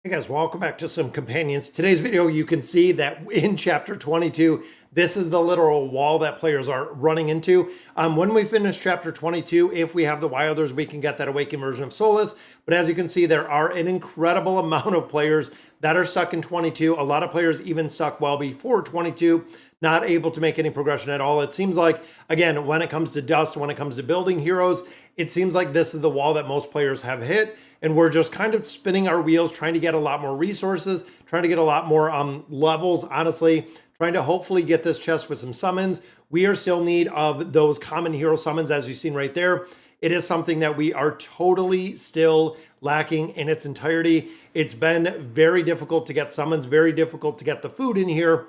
Hey guys, welcome back to some companions. Today's video, you can see that in chapter 22, this is the literal wall that players are running into. When we finish chapter 22, if we have the Wilders, we can get that awakened version of Solus. But as you can see, there are an incredible amount of players that are stuck in 22. A lot of players even stuck well before 22, not able to make any progression at all. It seems like, again, when it comes to dust, when it comes to building heroes, it seems like this is the wall that most players have hit. And we're just kind of spinning our wheels, trying to get a lot more resources, trying to get a lot more levels, honestly, trying to hopefully get this chest with some summons. We are still in need of those common hero summons, as you've seen right there. It is something that we are totally still lacking in its entirety. It's been very difficult to get summons, very difficult to get the food in here.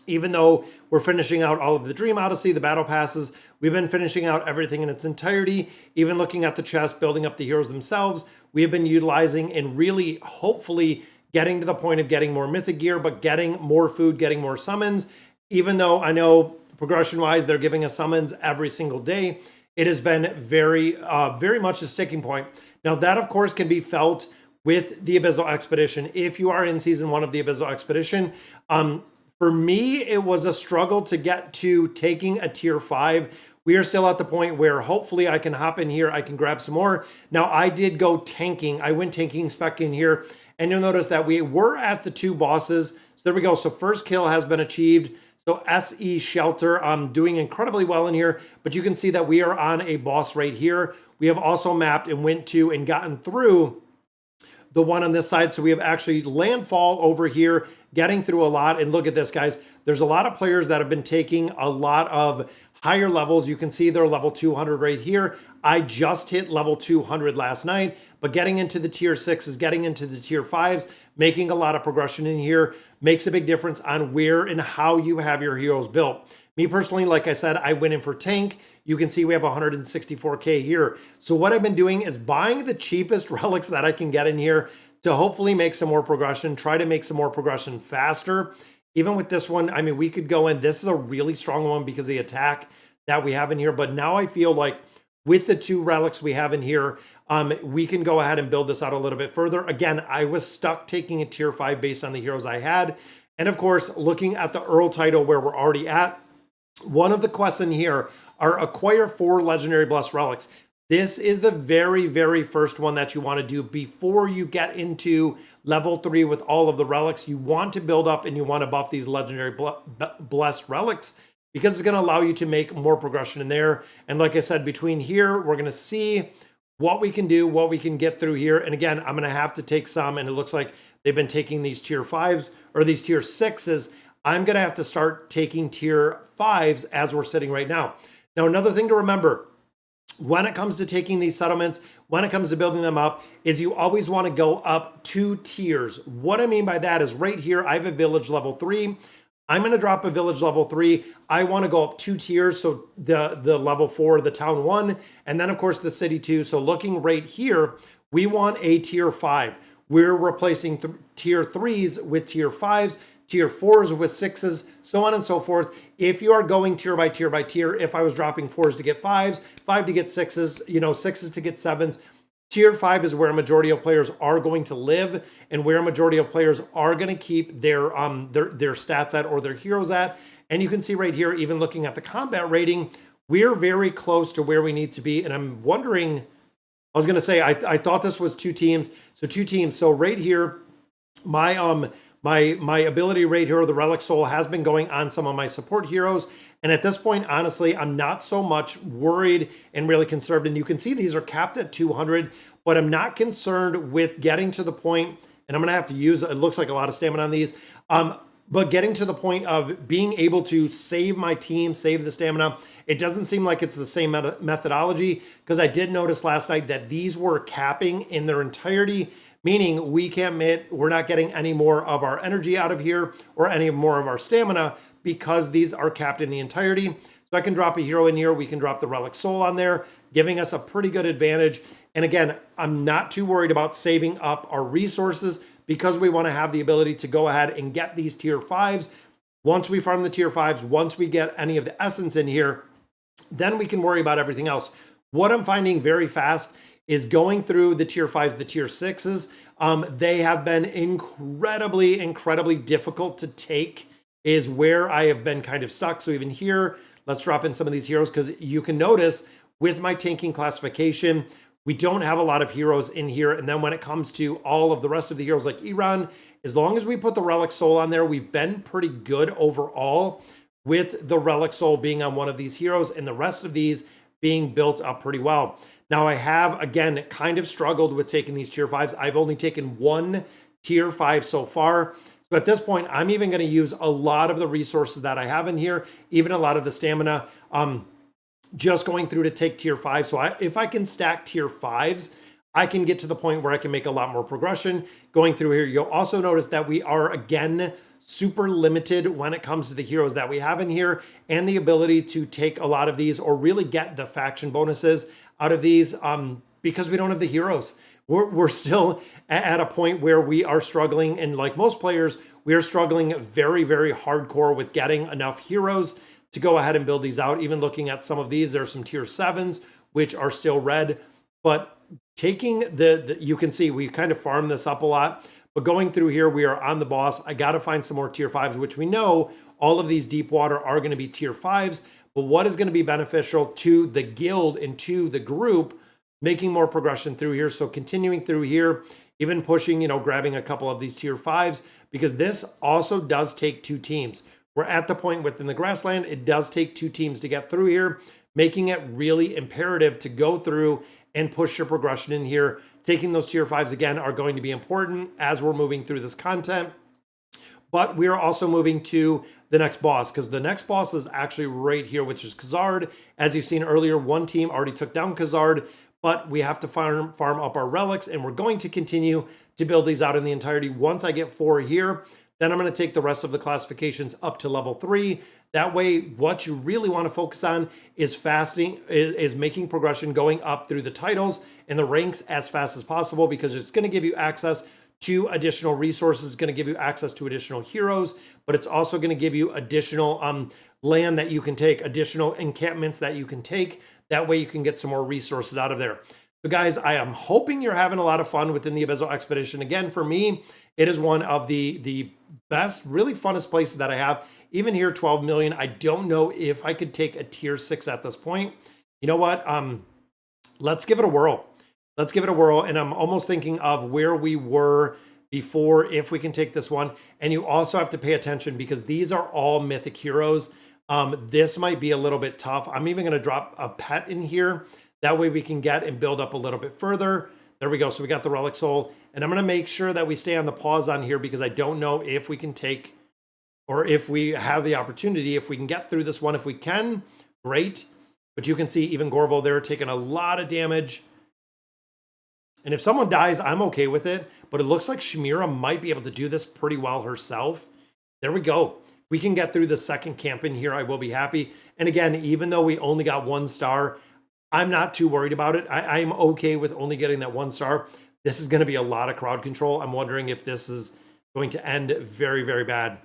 Even though we're finishing out all of the Dream Odyssey, the battle passes, we've been finishing out everything in its entirety. Even looking at the chest, building up the heroes themselves, we have been utilizing and really hopefully getting to the point of getting more mythic gear, but getting more food, getting more summons. Even though I know progression-wise, they're giving us summons every single day, it has been very much a sticking point. Now that, of course, can be felt with the Abyssal Expedition. If you are in Season 1 of the Abyssal Expedition, for me, it was a struggle to get to taking a tier 5. We are still at the point where hopefully I can hop in here, I can grab some more. Now, I did go tanking. I went tanking spec in here, and you'll notice that we were at the 2 bosses. So there we go. So first kill has been achieved. So SE Shelter, I'm doing incredibly well in here, but you can see that we are on a boss right here. We have also mapped and went to and gotten through the one on this side. So we have actually landfall over here, getting through a lot. And look at this, guys. There's a lot of players that have been taking a lot of higher levels. You can see they're level 200 right here. I just hit level 200 last night, but getting into the tier 6s, getting into the tier 5s, making a lot of progression in here makes a big difference on where and how you have your heroes built. Me personally, like I said, I went in for tank. You can see we have 164K here. So what I've been doing is buying the cheapest relics that I can get in here to hopefully make some more progression, try to make some more progression faster. Even with this one, I mean, we could go in. This is a really strong one because of the attack that we have in here. But now I feel like with the 2 relics we have in here, we can go ahead and build this out a little bit further. Again, I was stuck taking a tier 5 based on the heroes I had. And of course, looking at the Earl title where we're already at, one of the quests in here are acquire 4 legendary blessed relics. This is the very first one that you want to do before you get into level 3 with all of the relics. You want to build up and you want to buff these legendary blessed relics because it's going to allow you to make more progression in there. And like I said, between here, we're going to see what we can do, what we can get through here. And again, I'm going to have to take some, and it looks like they've been taking these tier 5s or these tier 6s. I'm going to have to start taking tier 5s as we're sitting right now. Now, another thing to remember when it comes to taking these settlements, when it comes to building them up, is you always want to go up 2 tiers. What I mean by that is right here, I have a village level 3. I'm going to drop a village level 3. I want to go up 2 tiers. So the level 4, the town 1, and then of course the city 2. So looking right here, we want a tier 5. We're replacing tier 3s with tier 5s. Tier 4s with 6s, so on and so forth. If you are going tier by tier by tier, if I was dropping 4s to get 5s, 5 to get 6s, 6s to get 7s, tier 5 is where a majority of players are going to live and where a majority of players are going to keep their stats at or their heroes at. And you can see right here, even looking at the combat rating, we're very close to where we need to be. And I'm wondering, I was going to say, I thought this was 2 teams. So 2 teams. So right here, my ability rate here, the Relic Soul, has been going on some of my support heroes. And at this point, honestly, I'm not so much worried and really concerned. And you can see these are capped at 200, but I'm not concerned with getting to the point, and I'm going to have to use, it looks like a lot of stamina on these, but getting to the point of being able to save my team, save the stamina. It doesn't seem like it's the same methodology, because I did notice last night that these were capping in their entirety, meaning we're not getting any more of our energy out of here or any more of our stamina because these are capped in the entirety. So I can drop a hero in here. We can drop the Relic Soul on there, giving us a pretty good advantage. And again, I'm not too worried about saving up our resources because we want to have the ability to go ahead and get these tier 5s. Once we farm the tier 5s, once we get any of the essence in here, then we can worry about everything else. What I'm finding very fast is going through the tier 5s, the tier 6s. They have been incredibly difficult to take is where I have been kind of stuck. So even here, let's drop in some of these heroes because you can notice with my tanking classification, we don't have a lot of heroes in here. And then when it comes to all of the rest of the heroes like Iran, as long as we put the Relic Soul on there, we've been pretty good overall with the Relic Soul being on one of these heroes and the rest of these being built up pretty well. Now I have, again, kind of struggled with taking these tier 5s. I've only taken one tier 5 so far. So at this point, I'm even going to use a lot of the resources that I have in here, even a lot of the stamina, just going through to take tier 5. So if I can stack tier 5s, I can get to the point where I can make a lot more progression going through here. You'll also notice that we are, again, super limited when it comes to the heroes that we have in here and the ability to take a lot of these or really get the faction bonuses out of these because we don't have the heroes. We're still at a point where we are struggling, and like most players, we are struggling very hardcore with getting enough heroes to go ahead and build these out. Even looking at some of these, there are some tier 7s, which are still red, but taking you can see we kind of farm this up a lot, but going through here, we are on the boss. I got to find some more tier 5s, which we know all of these deep water are going to be tier 5s, but what is going to be beneficial to the guild and to the group, making more progression through here. So continuing through here, even pushing, grabbing a couple of these tier 5s, because this also does take 2 teams. We're at the point within the grassland, it does take 2 teams to get through here, making it really imperative to go through and push your progression in here. Taking those tier 5s again are going to be important as we're moving through this content. But we are also moving to the next boss, because the next boss is actually right here, which is Khazard. As you've seen earlier, one team already took down Khazard, but we have to farm up our relics, and we're going to continue to build these out in the entirety. Once I get 4 here, then I'm going to take the rest of the classifications up to level 3. That way, what you really want to focus on is is making progression, going up through the titles and the ranks as fast as possible, because it's going to give you access to additional resources. It's going to give you access to additional heroes, but it's also going to give you additional land that you can take, additional encampments that you can take. That way you can get some more resources out of there. So guys, I am hoping you're having a lot of fun within the Abyssal Expedition. Again, for me, it is one of the best, really funnest places that I have. Even here, 12 million. I don't know if I could take a tier 6 at this point. You know what? Let's give it a whirl. Let's give it a whirl. And I'm almost thinking of where we were before, if we can take this one. And you also have to pay attention because these are all mythic heroes. This might be a little bit tough. I'm even going to drop a pet in here. That way we can get and build up a little bit further. There we go. So we got the Relic Soul. And I'm going to make sure that we stay on the pause on here because I don't know if we can take, or if we have the opportunity, if we can get through this one. If we can, great. But you can see even Gorvo there taking a lot of damage. And if someone dies, I'm okay with it. But it looks like Shamira might be able to do this pretty well herself. There we go. We can get through the second camp in here. I will be happy. And again, even though we only got 1 star, I'm not too worried about it. I'm okay with only getting that 1 star. This is going to be a lot of crowd control. I'm wondering if this is going to end very bad.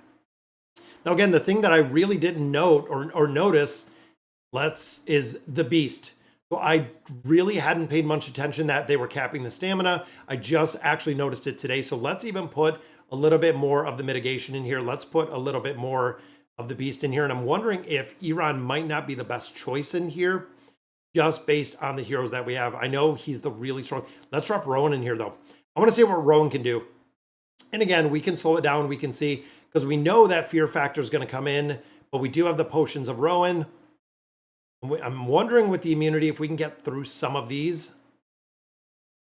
Now, again, the thing that I really didn't note or notice is the beast. So I really hadn't paid much attention that they were capping the stamina. I just actually noticed it today. So let's even put a little bit more of the mitigation in here. Let's put a little bit more of the beast in here. And I'm wondering if Iran might not be the best choice in here, just based on the heroes that we have. I know he's the really strong. Let's drop Rowan in here, though. I want to see what Rowan can do. And again, we can slow it down. We can see, because we know that fear factor is going to come in, but we do have the potions of Rowan. I'm wondering with the immunity if we can get through some of these,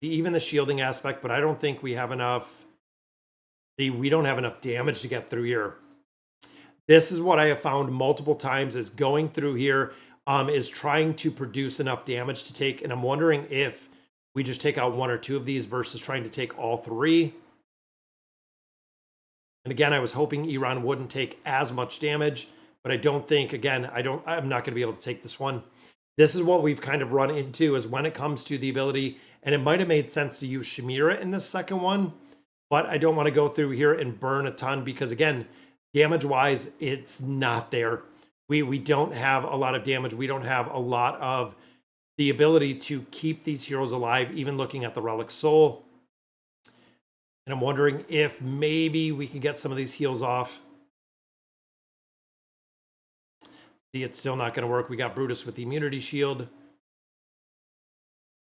even the shielding aspect, but I don't think we have enough. We don't have enough damage to get through here. This is what I have found multiple times, is going through here is trying to produce enough damage to take. And I'm wondering if we just take out 1 or 2 of these versus trying to take all 3. And again, I was hoping Iran wouldn't take as much damage, but I don't think, again, I'm not going to be able to take this one. This is what we've kind of run into, is when it comes to the ability, and it might have made sense to use Shamira in this second one, but I don't want to go through here and burn a ton because, again, damage-wise, it's not there. We don't have a lot of damage. We don't have a lot of the ability to keep these heroes alive, even looking at the Relic Soul. And I'm wondering if maybe we can get some of these heals off. See, it's still not going to work. We got Brutus with the immunity shield.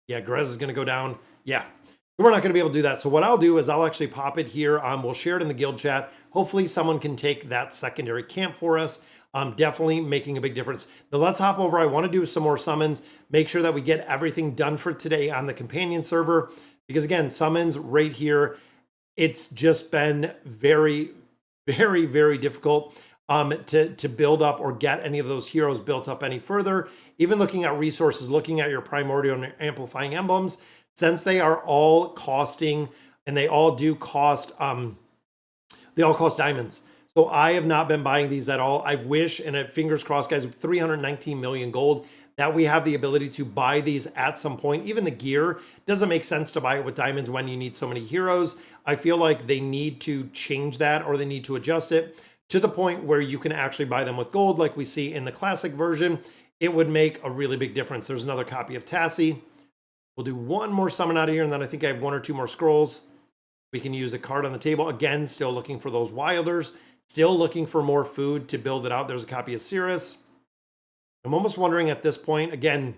Yeah, Grez is going to go down. Yeah, we're not going to be able to do that. So what I'll do is I'll actually pop it here. We'll share it in the guild chat. Hopefully someone can take that secondary camp for us. Definitely making a big difference. Now let's hop over. I want to do some more summons. Make sure that we get everything done for today on the companion server. Because again, summons right here, it's just been very, very, very difficult to build up or get any of those heroes built up any further. Even looking at resources, looking at your primordial and amplifying emblems, since they are all costing, and they all cost diamonds. So I have not been buying these at all. I wish, and fingers crossed, guys, with 319 million gold, that we have the ability to buy these at some point. Even the gear, doesn't make sense to buy it with diamonds when you need so many heroes. I feel like they need to change that, or they need to adjust it to the point where you can actually buy them with gold like we see in the classic version. It would make a really big difference. There's another copy of Tassie. We'll do one more summon out of here, and then I think I have 1 or 2 more scrolls. We can use a card on the table. Again, still looking for those wilders. Still looking for more food to build it out. There's a copy of Cirrus. I'm almost wondering at this point, again,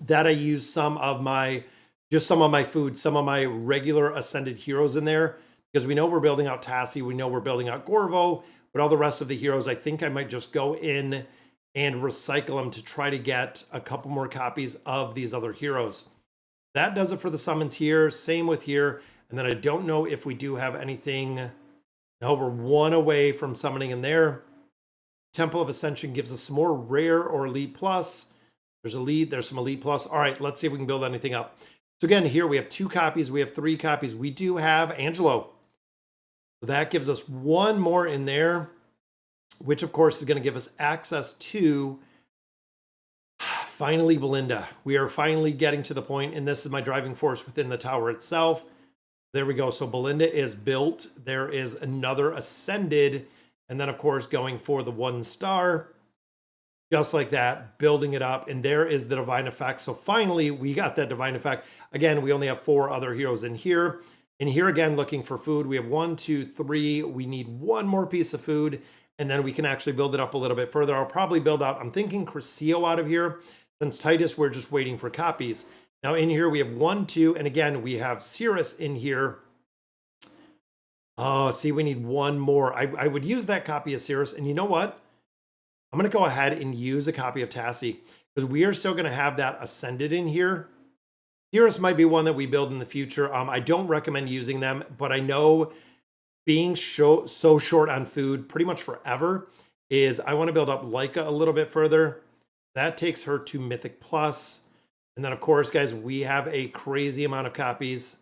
that I use some of my food, some of my regular ascended heroes in there, because we know we're building out Tassie, we know we're building out Gorvo, but all the rest of the heroes, I think I might just go in and recycle them to try to get a couple more copies of these other heroes. That does it for the summons here. Same with here. And then I don't know if we do have anything. No, we're 1 away from summoning in there. Temple of Ascension gives us some more rare or elite plus. There's some elite plus. All right, let's see if we can build anything up. So again, here we have 2 copies. We have 3 copies. We do have Angelo. So that gives us 1 more in there, which of course is going to give us access to finally Belinda. We are finally getting to the point, and this is my driving force within the tower itself. There we go. So Belinda is built. There is another ascended, and then of course going for the 1 star, just like that, building it up. And there is the divine effect. So finally we got that divine effect. Again, we only have 4 other heroes in here. And here again, looking for food. We have 1, 2, 3. We need 1 more piece of food, and then we can actually build it up a little bit further. I'll probably build out, I'm thinking Crescio out of here. Since Titus, we're just waiting for copies. Now in here we have 1, 2, and again, we have Cirrus in here. Oh, see, we need 1 more. I would use that copy of Cirrus, and you know what? I'm going to go ahead and use a copy of Tassie, because we are still going to have that ascended in here. Cirrus might be one that we build in the future. I don't recommend using them, but I know being so short on food pretty much forever is I want to build up Leica a little bit further. That takes her to Mythic Plus. And then, of course, guys, we have a crazy amount of copies.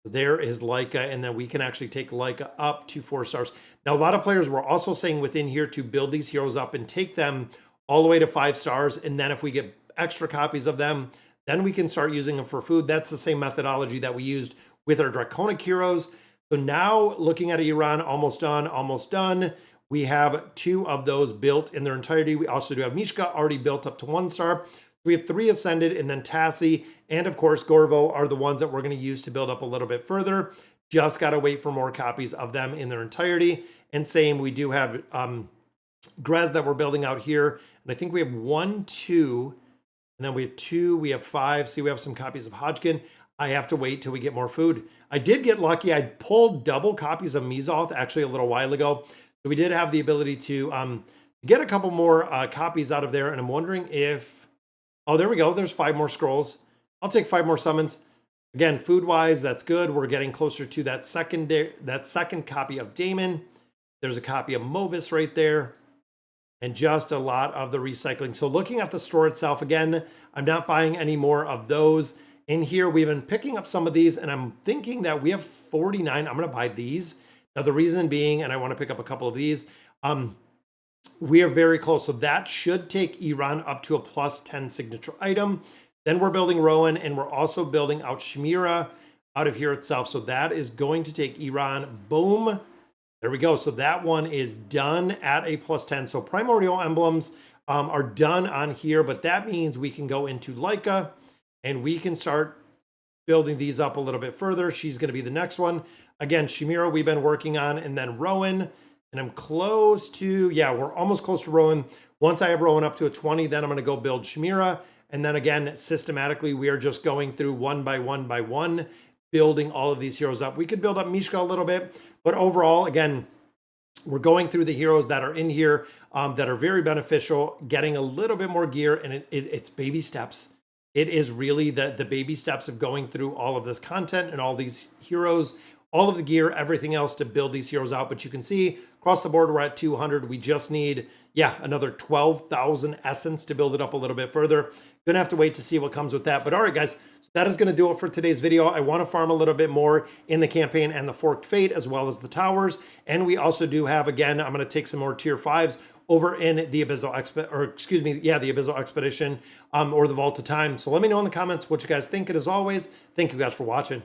There is Leica, and then we can actually take Leica up to 4 stars. Now, a lot of players were also saying within here to build these heroes up and take them all the way to 5 stars. And then if we get extra copies of them, then we can start using them for food. That's the same methodology that we used with our Draconic heroes. So now looking at Iran, almost done, almost done. We have 2 of those built in their entirety. We also do have Mishka already built up to 1 star. We have 3 ascended, and then Tassie and of course Gorvo are the ones that we're going to use to build up a little bit further. Just got to wait for more copies of them in their entirety. And same, we do have Grez that we're building out here. And I think we have 1, 2, and then we have 2, we have 5. See, we have some copies of Hodgkin. I have to wait till we get more food. I did get lucky. I pulled double copies of Mizoth actually a little while ago. So we did have the ability to get a couple more copies out of there. And I'm wondering if, oh, there we go. There's 5 more scrolls. I'll take 5 more summons. Again, food-wise, that's good. We're getting closer to that second copy of Damon. There's a copy of Movis right there. And just a lot of the recycling. So looking at the store itself, again, I'm not buying any more of those. In here, we've been picking up some of these, and I'm thinking that we have 49. I'm going to buy these. Now, the reason being, and I want to pick up a couple of these, we are very close. So that should take Iran up to a +10 signature item. Then we're building Rowan, and we're also building out Shmira out of here itself. So that is going to take Iran. Boom. There we go. So that one is done at a +10. So primordial emblems are done on here, but that means we can go into Leica and we can start building these up a little bit further. She's going to be the next one. Again, Shimira we've been working on, and then Rowan. And I'm close to, yeah, we're almost close to Rowan. Once I have Rowan up to a 20, then I'm going to go build Shimira. And then again, systematically, we are just going through one by one, building all of these heroes up. We could build up Mishka a little bit, but overall, again, we're going through the heroes that are in here that are very beneficial, getting a little bit more gear, and it's baby steps. It is really the baby steps of going through all of this content and all these heroes, all of the gear, everything else to build these heroes out. But you can see across the board, we're at 200. We just need, yeah, another 12,000 essence to build it up a little bit further. Gonna have to wait to see what comes with that. But all right, guys, so that is gonna do it for today's video. I wanna farm a little bit more in the campaign and the Forked Fate, as well as the towers. And we also do have, again, I'm gonna take some more tier 5s over in the Abyssal the Abyssal Expedition or the Vault of Time. So let me know in the comments what you guys think. And as always, thank you guys for watching.